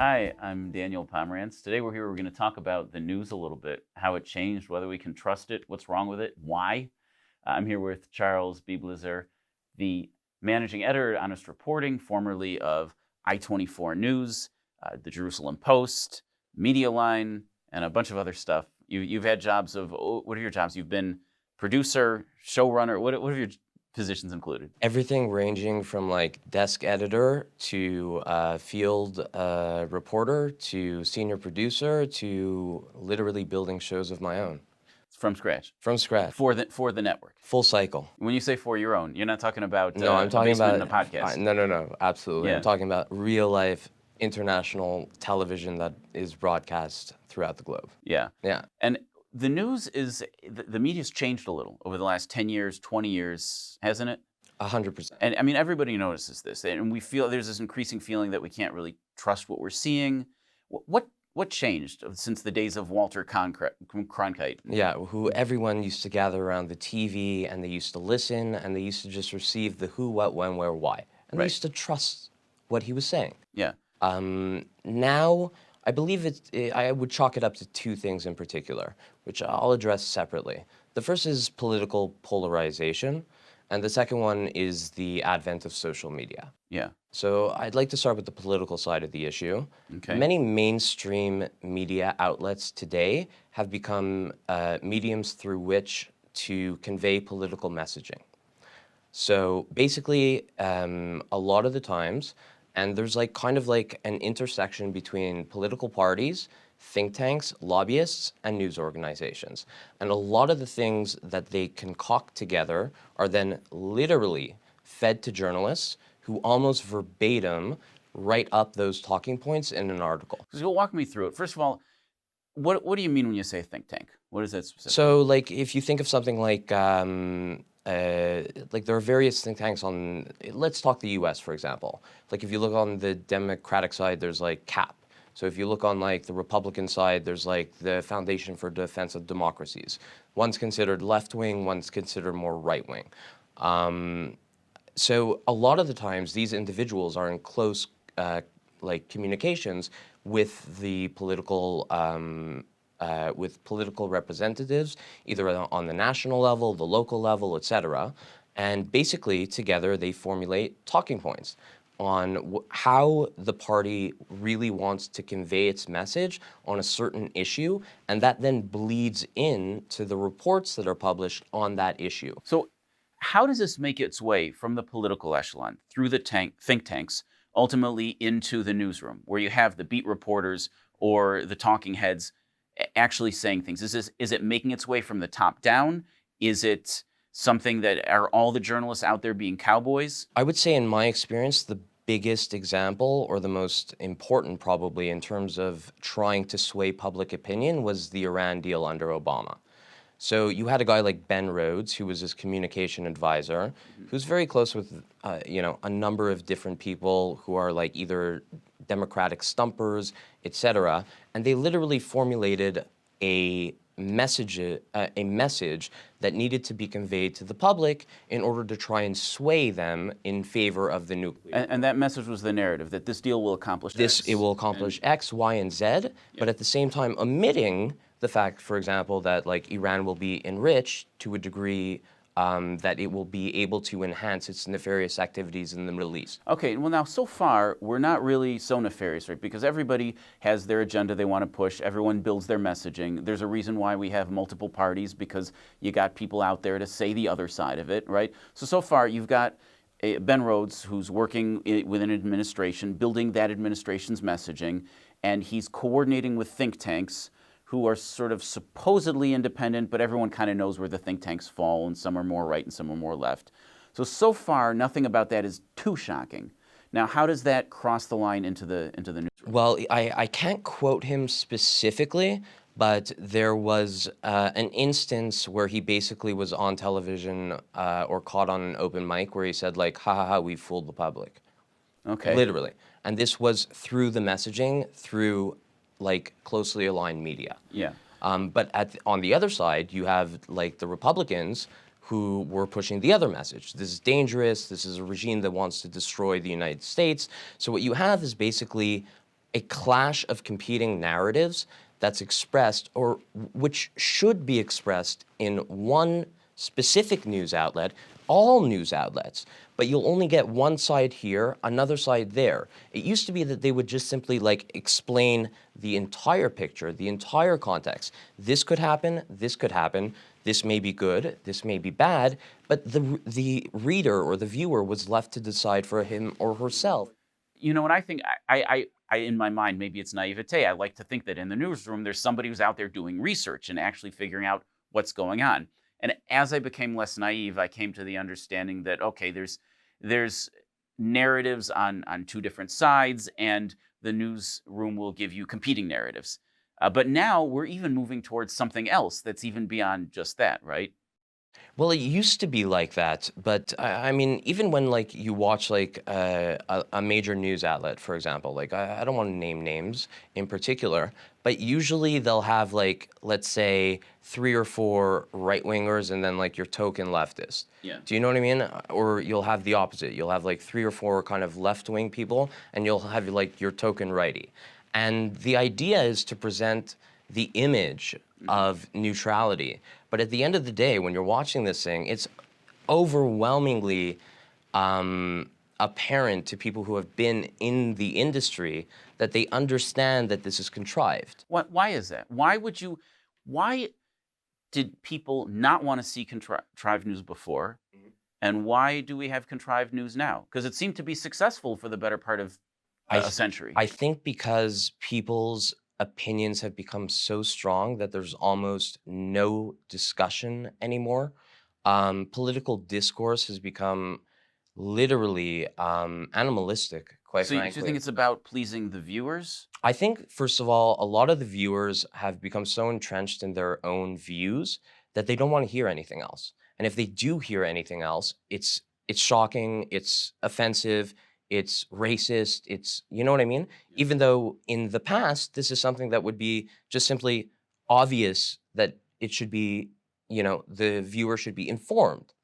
Hi, I'm Daniel Pomerantz. Today we're going to talk about the news a little bit, how it changed, whether we can trust it, what's wrong with it, why. I'm here with Charles Bybelezer, the managing editor at HonestReporting, formerly of I-24 News, the Jerusalem Post, Media Line, and a bunch of other stuff. You've had jobs of, what are your jobs? You've been producer, showrunner, what have your positions included? Everything ranging from like desk editor to field reporter to senior producer to literally building shows of my own. From scratch? From scratch. For the network? Full cycle. When you say for your own, you're not talking about No, I'm talking a basement about and a podcast? no, absolutely. Yeah. I'm talking about real life international television that is broadcast throughout the globe. Yeah. Yeah. And the news is, the media's changed a little over the last 10 years, 20 years, hasn't it? 100%. And I mean, everybody notices this, and we feel there's this increasing feeling that we can't really trust what we're seeing. What changed since the days of Walter Cronkite? Yeah, who everyone used to gather around the TV, and they used to listen, and they used to just receive the who, what, when, where, why. And they used to trust what he was saying. Yeah. Now, I believe I would chalk it up to two things in particular, which I'll address separately. The first is political polarization, and the second one is the advent of social media. Yeah. So I'd like to start with the political side of the issue. Okay. Many mainstream media outlets today have become mediums through which to convey political messaging. So basically, a lot of the times, and there's like kind of like an intersection between political parties, think tanks, lobbyists, and news organizations. And a lot of the things that they concoct together are then literally fed to journalists who almost verbatim write up those talking points in an article. So walk me through it. First of all, what do you mean when you say think tank? What is that specifically? So like if you think of something like there are various think tanks on, let's talk the US, for example. Like if you look on the Democratic side, there's like CAP. So if you look on like the Republican side, there's like the Foundation for Defense of Democracies. One's considered left-wing, one's considered more right-wing. So a lot of the times, these individuals are in close like communications with the political representatives, either on the national level, the local level, etc. And basically, together, they formulate talking points on how the party really wants to convey its message on a certain issue, and that then bleeds into the reports that are published on that issue. So how does this make its way from the political echelon, through the think tanks, ultimately into the newsroom, where you have the beat reporters or the talking heads actually saying things? Is it making its way from the top down? Is it something that, are all the journalists out there being cowboys? I would say in my experience, the biggest example, or the most important probably in terms of trying to sway public opinion, was the Iran deal under Obama. So you had a guy like Ben Rhodes, who was his communication advisor, who's very close with a number of different people who are like either Democratic stumpers, etc. And they literally formulated a message that needed to be conveyed to the public in order to try and sway them in favor of the nuclear. And that message was the narrative, that this deal will accomplish X. It will accomplish X, Y, and Z, but at the same time omitting the fact, for example, that like Iran will be enriched to a degree that it will be able to enhance its nefarious activities in the Middle East. Okay, well now so far we're not really so nefarious, right? Because everybody has their agenda they want to push. Everyone builds their messaging. There's a reason why we have multiple parties, because you got people out there to say the other side of it, right? So far you've got Ben Rhodes, who's working within an administration, building that administration's messaging, and he's coordinating with think tanks who are sort of supposedly independent, but everyone kind of knows where the think tanks fall, and some are more right and some are more left. So far, nothing about that is too shocking. Now, how does that cross the line into the newsroom? Well, I can't quote him specifically, but there was an instance where he basically was on television or caught on an open mic where he said, like, ha ha ha, we fooled the public. Okay. Literally. And this was through the messaging, through like closely aligned media. Yeah. But on the other side, you have like the Republicans who were pushing the other message. This is dangerous. This is a regime that wants to destroy the United States. So what you have is basically a clash of competing narratives that's expressed, or which should be expressed in one specific news outlet, all news outlets, but you'll only get one side here, another side there. It used to be that they would just simply like explain the entire picture, the entire context. This could happen, this may be good, this may be bad, but the reader or the viewer was left to decide for him or herself. You know, and I think in my mind, maybe it's naivete. I like to think that in the newsroom, there's somebody who's out there doing research and actually figuring out what's going on. And as I became less naive, I came to the understanding that, okay, there's narratives on two different sides, and the newsroom will give you competing narratives. But now we're even moving towards something else that's even beyond just that, right? Well, it used to be like that, but I mean, even when like you watch like a major news outlet, for example, like I don't want to name names in particular, but usually they'll have like, let's say, 3 or 4 right-wingers and then like your token leftist. Yeah. Do you know what I mean? Or you'll have the opposite. You'll have like 3 or 4 kind of left-wing people, and you'll have like your token righty. And the idea is to present the image of neutrality. But at the end of the day, when you're watching this thing, it's overwhelmingly apparent to people who have been in the industry that they understand that this is contrived. Why is that? Why did people not want to see contrived news before? And why do we have contrived news now? Because it seemed to be successful for the better part of a century. I think because people's opinions have become so strong that there's almost no discussion anymore. Political discourse has become literally animalistic, quite So you frankly. think it's about pleasing the viewers? I think, first of all, a lot of the viewers have become so entrenched in their own views that they don't want to hear anything else. And if they do hear anything else, it's shocking, it's offensive, it's racist, it's, you know what I mean? Even though in the past, this is something that would be just simply obvious that it should be, you know, the viewer should be informed.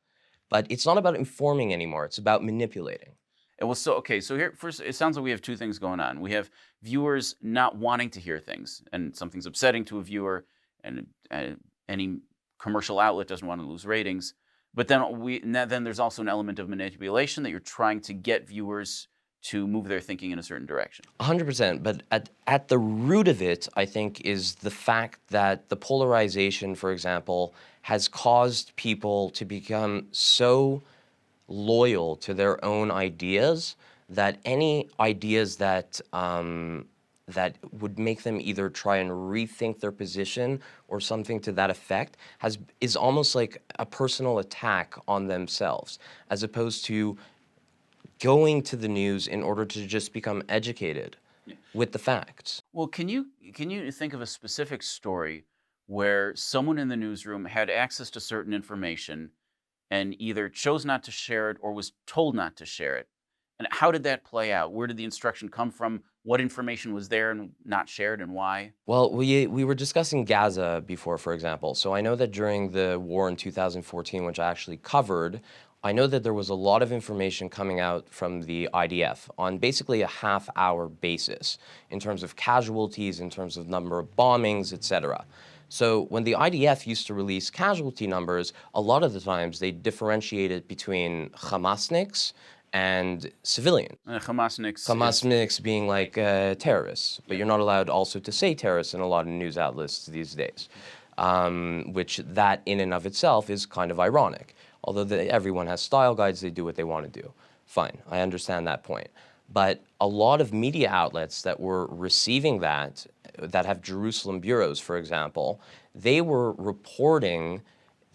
But it's not about informing anymore, it's about manipulating. And well, so here first, it sounds like we have two things going on. We have viewers not wanting to hear things, and something's upsetting to a viewer, and any commercial outlet doesn't want to lose ratings. But then there's also an element of manipulation that you're trying to get viewers to move their thinking in a certain direction. 100%, but at the root of it, I think, is the fact that the polarization, for example, has caused people to become so loyal to their own ideas that any ideas that that would make them either try and rethink their position or something to that effect is almost like a personal attack on themselves, as opposed to going to the news in order to just become educated with the facts. Well, can you think of a specific story where someone in the newsroom had access to certain information and either chose not to share it or was told not to share it? And how did that play out? Where did the instruction come from? What information was there and not shared, and why? Well, we were discussing Gaza before, for example. So I know that during the war in 2014, which I actually covered, I know that there was a lot of information coming out from the IDF on basically a half-hour basis in terms of casualties, in terms of number of bombings, etc. So when the IDF used to release casualty numbers, a lot of the times they differentiated between Hamasniks and civilians. Hamasniks being like terrorists, but you're not allowed also to say terrorists in a lot of news outlets these days, which that in and of itself is kind of ironic. Although everyone has style guides, they do what they want to do. Fine, I understand that point. But a lot of media outlets that were receiving that have Jerusalem bureaus, for example, they were reporting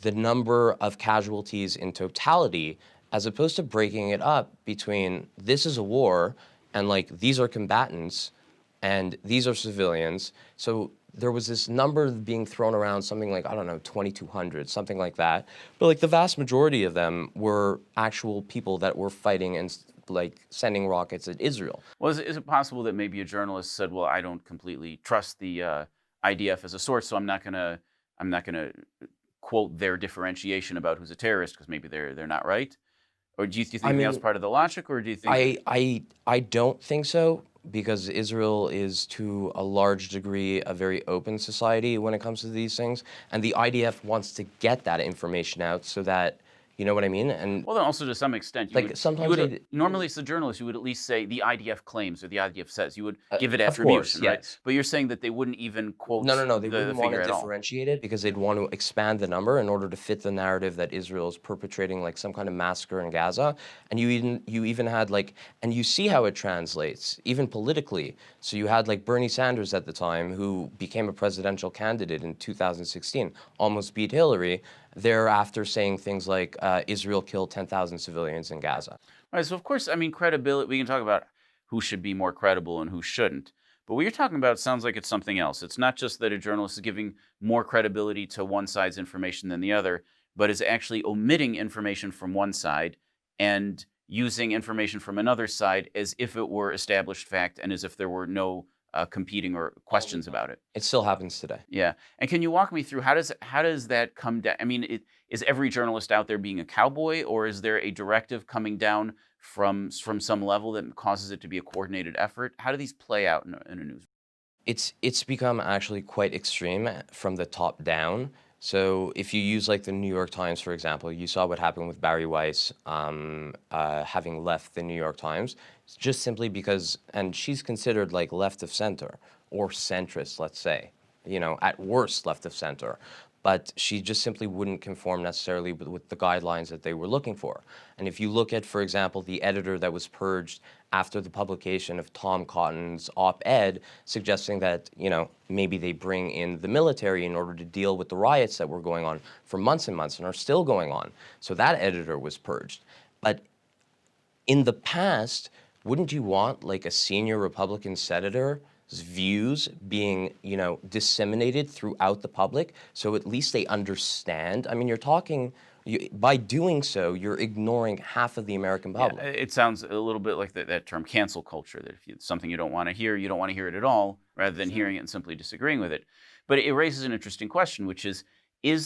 the number of casualties in totality as opposed to breaking it up between this is a war and like these are combatants and these are civilians. So there was this number being thrown around, something like, I don't know, 2,200, something like that. But like the vast majority of them were actual people that were fighting and like sending rockets at Israel. Well, is it possible that maybe a journalist said, well, I don't completely trust the IDF as a source, so I'm not gonna quote their differentiation about who's a terrorist because maybe they're not right? Or do you think that was part of the logic, or do you think? I don't think so. because Israel is to a large degree a very open society when it comes to these things, and the IDF wants to get that information out so that, you know what I mean? And Well, then also to some extent, like sometimes normally as a journalist, you would at least say the IDF claims or the IDF says. You would give it of course, attribution, right? yes. But you're saying that they wouldn't even quote No, they the wouldn't want figure to at all. differentiate it because they'd want to expand the number in order to fit the narrative that Israel is perpetrating like some kind of massacre in Gaza. And you even had like, and you see how it translates even politically. So you had like Bernie Sanders at the time, who became a presidential candidate in 2016, almost beat Hillary, thereafter saying things like Israel killed 10,000 civilians in Gaza. All right, so of course, I mean, credibility, we can talk about who should be more credible and who shouldn't. But what you're talking about sounds like it's something else. It's not just that a journalist is giving more credibility to one side's information than the other, but is actually omitting information from one side and using information from another side as if it were established fact and as if there were no competing or questions about it. It still happens today. Yeah. And can you walk me through how does that come down? I mean, is every journalist out there being a cowboy, or is there a directive coming down from some level that causes it to be a coordinated effort? How do these play out in a news? It's become actually quite extreme from the top down. So if you use like the New York Times, for example, you saw what happened with Barry Weiss having left the New York Times, just simply because, and she's considered like left of center or centrist, let's say, you know, at worst left of center. But she just simply wouldn't conform necessarily with the guidelines that they were looking for. And if you look at, for example, the editor that was purged after the publication of Tom Cotton's op-ed suggesting that, you know, maybe they bring in the military in order to deal with the riots that were going on for months and months and are still going on. So that editor was purged. But in the past, wouldn't you want like a senior Republican senator's views being, you know, disseminated throughout the public so at least they understand? I mean, you're talking, by doing so, you're ignoring half of the American public. Yeah, it sounds a little bit like that term cancel culture, that if it's something you don't want to hear, you don't want to hear it at all, rather than hearing it and simply disagreeing with it. But it raises an interesting question, which is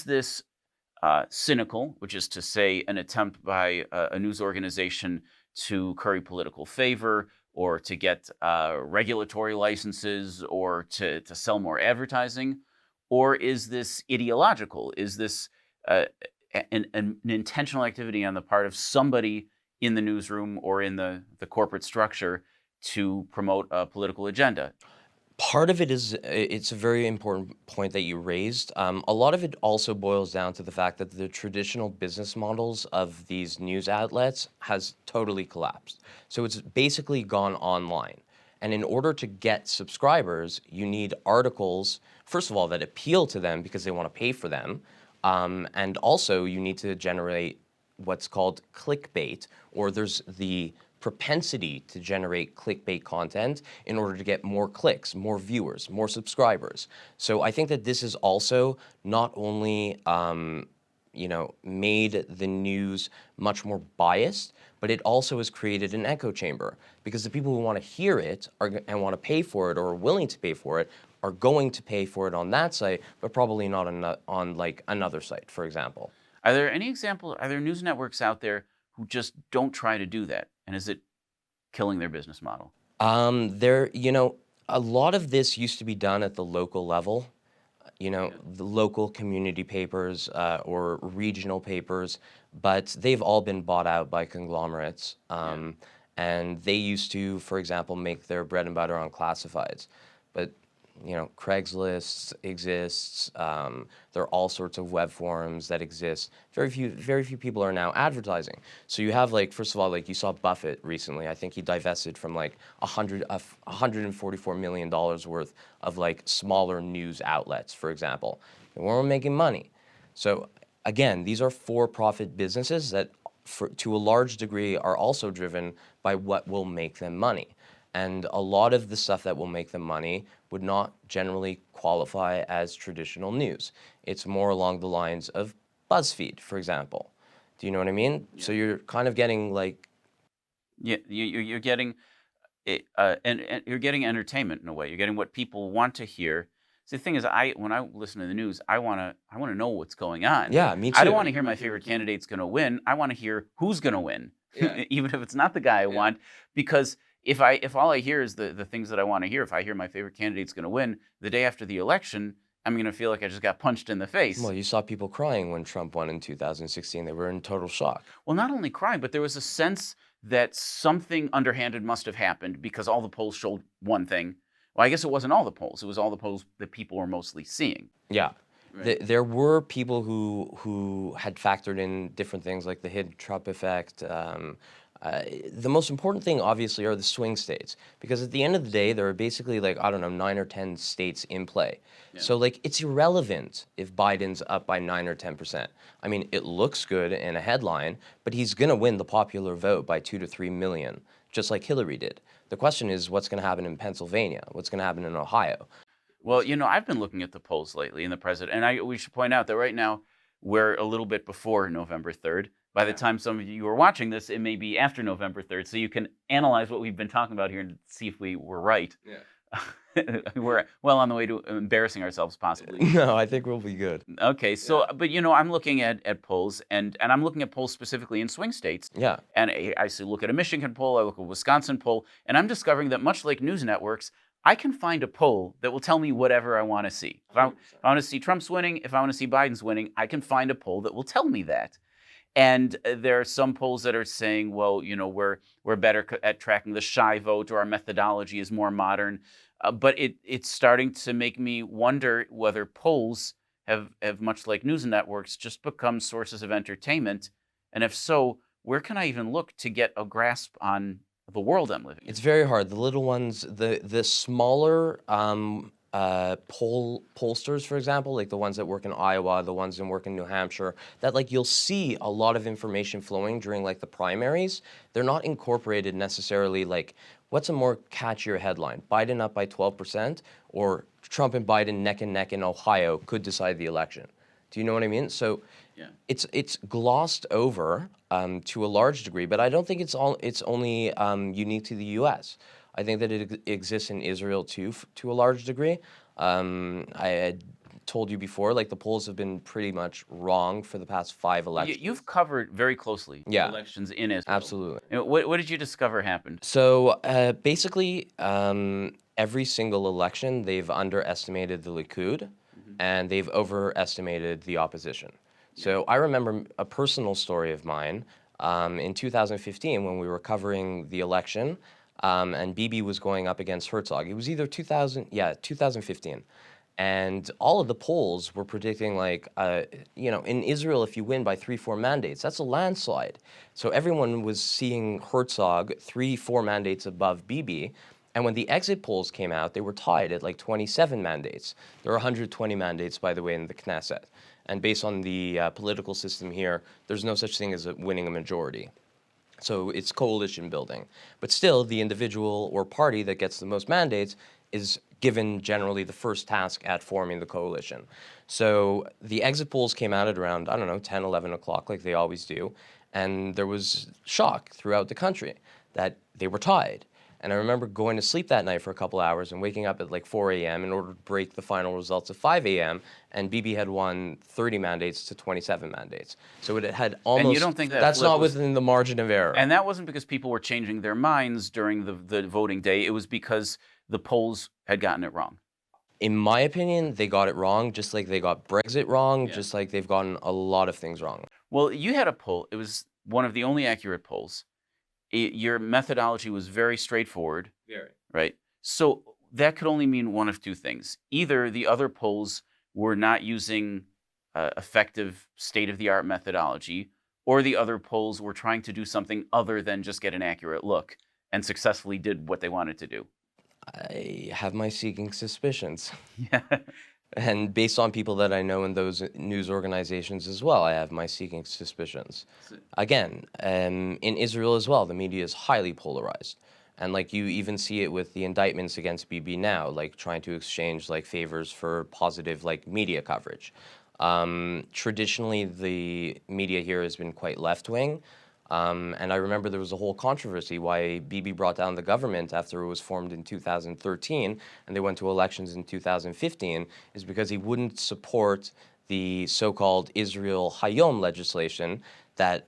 this cynical, which is to say an attempt by a news organization to curry political favor or to get regulatory licenses or to sell more advertising? Or is this ideological? Is this an intentional activity on the part of somebody in the newsroom or in the corporate structure to promote a political agenda? Part of it is, it's a very important point that you raised. A lot of it also boils down to the fact that the traditional business models of these news outlets has totally collapsed. So it's basically gone online. And in order to get subscribers, you need articles, first of all, that appeal to them because they want to pay for them. And also you need to generate what's called clickbait, or there's the propensity to generate clickbait content in order to get more clicks, more viewers, more subscribers. So I think that this is also not only you know, made the news much more biased, but it also has created an echo chamber because the people who want to hear it and want to pay for it or are willing to pay for it are going to pay for it on that site, but probably not on like another site, for example. Are there any examples? Are there news networks out there who just don't try to do that? And is it killing their business model? You know, a lot of this used to be done at the local level, you know, the local community papers or regional papers, but they've all been bought out by conglomerates. And they used to, for example, make their bread and butter on classifieds. But you know, Craigslist exists. There are all sorts of web forums that exist. Very few people are now advertising. So you have like, first of all, like you saw Buffett recently. I think he divested from like $144 million worth of like smaller news outlets, for example. They weren't making money. So again, these are for-profit businesses that, to a large degree, are also driven by what will make them money. And a lot of the stuff that will make them money would not generally qualify as traditional news. It's more along the lines of BuzzFeed, for example. Do you know what I mean? Yeah. So you're kind of getting like... Yeah, you're getting and you're getting entertainment in a way. You're getting what people want to hear. So the thing is, when I listen to the news, I want to know what's going on. Yeah, me too. I don't want to hear my favorite candidate's going to win. I want to hear who's going to win, even if it's not the guy I want, because if all I hear is the things that I want to hear, if I hear my favorite candidate's going to win, the day after the election, I'm going to feel like I just got punched in the face. Well, you saw people crying when Trump won in 2016. They were in total shock. Well, not only crying, but there was a sense that something underhanded must have happened because all the polls showed one thing. Well, I guess it wasn't all the polls. It was all the polls that people were mostly seeing. Yeah. Right. There were people who had factored in different things like the hidden Trump effect. The most important thing, obviously, are the swing states, because at the end of the day, there are basically like, I don't know, 9 or 10 states in play. Yeah. So like, it's irrelevant if Biden's up by 9 or 10%. I mean, it looks good in a headline, but he's going to win the popular vote by 2 to 3 million, just like Hillary did. The question is, what's going to happen in Pennsylvania? What's going to happen in Ohio? Well, I've been looking at the polls lately in the president, and we should point out that right now we're a little bit before November 3rd. By the time some of you are watching this, it may be after November 3rd, so you can analyze what we've been talking about here and see if we were right. Yeah. We're well on the way to embarrassing ourselves, possibly. No, I think we'll be good. Okay, so, but I'm looking at polls, and I'm looking at polls specifically in swing states. Yeah. And I look at a Michigan poll, I look at a Wisconsin poll, and I'm discovering that much like news networks, I can find a poll that will tell me whatever I want to see. If I want to see Trump's winning, if I want to see Biden's winning, I can find a poll that will tell me that. And there are some polls that are saying, well, we're better at tracking the shy vote, or our methodology is more modern. But it's starting to make me wonder whether polls have, much like news networks, just become sources of entertainment. And if so, where can I even look to get a grasp on the world I'm living in? It's very hard. The little ones, the smaller pollsters, for example, like the ones that work in Iowa, the ones that work in New Hampshire, that like you'll see a lot of information flowing during like the primaries. They're not incorporated necessarily like, what's a more catchier headline? Biden up by 12%, or Trump and Biden neck and neck in Ohio could decide the election. Do you know what I mean? So yeah. It's glossed over to a large degree, but I don't think it's only unique to the U.S. I think that it exists in Israel too, to a large degree. I had told you before, like the polls have been pretty much wrong for the past 5 elections. You've covered very closely elections in Israel. Absolutely. What did you discover happened? So basically, every single election, they've underestimated the Likud, and they've overestimated the opposition. So I remember a personal story of mine in 2015 when we were covering the election, and Bibi was going up against Herzog. It was either 2015. And all of the polls were predicting like, in Israel, if you win by 3-4 mandates, that's a landslide. So everyone was seeing Herzog 3-4 mandates above Bibi. And when the exit polls came out, they were tied at like 27 mandates. There are 120 mandates, by the way, in the Knesset. And based on the political system here, there's no such thing as winning a majority. So it's coalition building. But still, the individual or party that gets the most mandates is given generally the first task at forming the coalition. So the exit polls came out at around, 10, 11 o'clock, like they always do. And there was shock throughout the country that they were tied. And I remember going to sleep that night for a couple hours and waking up at like 4 a.m. in order to break the final results at 5 a.m. And Bibi had won 30 mandates to 27 mandates. So it had almost... And you don't think that's not within the margin of error. And that wasn't because people were changing their minds during the voting day. It was because the polls had gotten it wrong. In my opinion, they got it wrong, just like they got Brexit wrong, just like they've gotten a lot of things wrong. Well, you had a poll. It was one of the only accurate polls. Your methodology was very straightforward. Very. Right? So that could only mean one of two things. Either the other polls were not using effective state-of-the-art methodology, or the other polls were trying to do something other than just get an accurate look and successfully did what they wanted to do. I have my seeking suspicions. Yeah. And based on people that I know in those news organizations as well, I have my seeking suspicions. Again, in Israel as well, the media is highly polarized. And like you even see it with the indictments against Bibi now, like trying to exchange like favors for positive like media coverage. Traditionally, the media here has been quite left-wing. And I remember there was a whole controversy why Bibi brought down the government after it was formed in 2013 and they went to elections in 2015 is because he wouldn't support the so-called Israel Hayom legislation that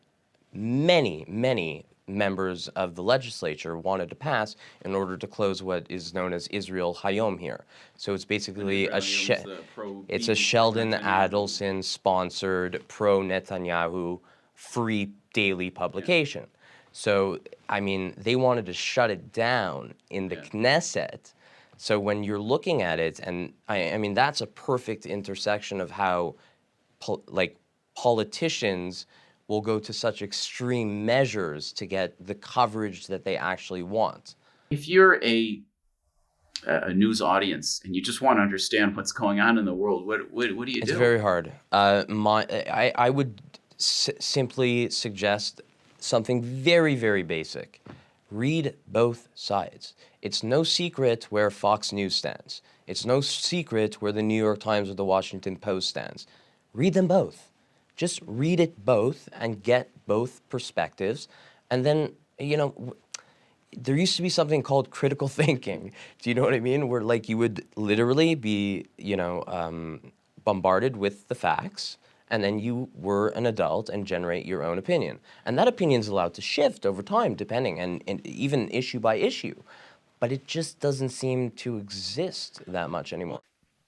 many members of the legislature wanted to pass in order to close what is known as Israel Hayom here. So it's basically it's a Sheldon Adelson sponsored pro-Netanyahu free daily publication. So, I mean, they wanted to shut it down in the Knesset. So when you're looking at it, and I mean, that's a perfect intersection of how, politicians will go to such extreme measures to get the coverage that they actually want. If you're a news audience and you just want to understand what's going on in the world, what do you do? It's very hard. I would simply suggest something very, very basic. Read both sides. It's no secret where Fox News stands. It's no secret where the New York Times or the Washington Post stands. Read them both. Just read it both and get both perspectives. And then, you know, there used to be something called critical thinking. Do you know what I mean? Where like you would literally be, bombarded with the facts, and then you were an adult and generate your own opinion. And that opinion is allowed to shift over time, depending, and even issue by issue. But it just doesn't seem to exist that much anymore.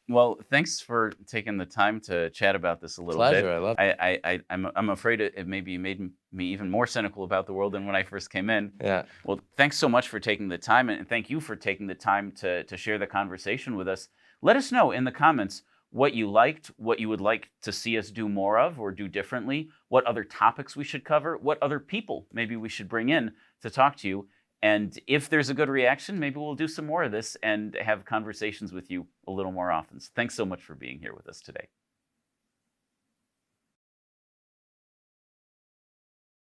Well, thanks for taking the time to chat about this a little bit. Pleasure, I love it. I'm afraid it maybe made me even more cynical about the world than when I first came in. Yeah. Well, thanks so much for taking the time, and thank you for taking the time to share the conversation with us. Let us know in the comments what you liked, what you would like to see us do more of or do differently, what other topics we should cover, what other people maybe we should bring in to talk to you. And if there's a good reaction, maybe we'll do some more of this and have conversations with you a little more often. So thanks so much for being here with us today.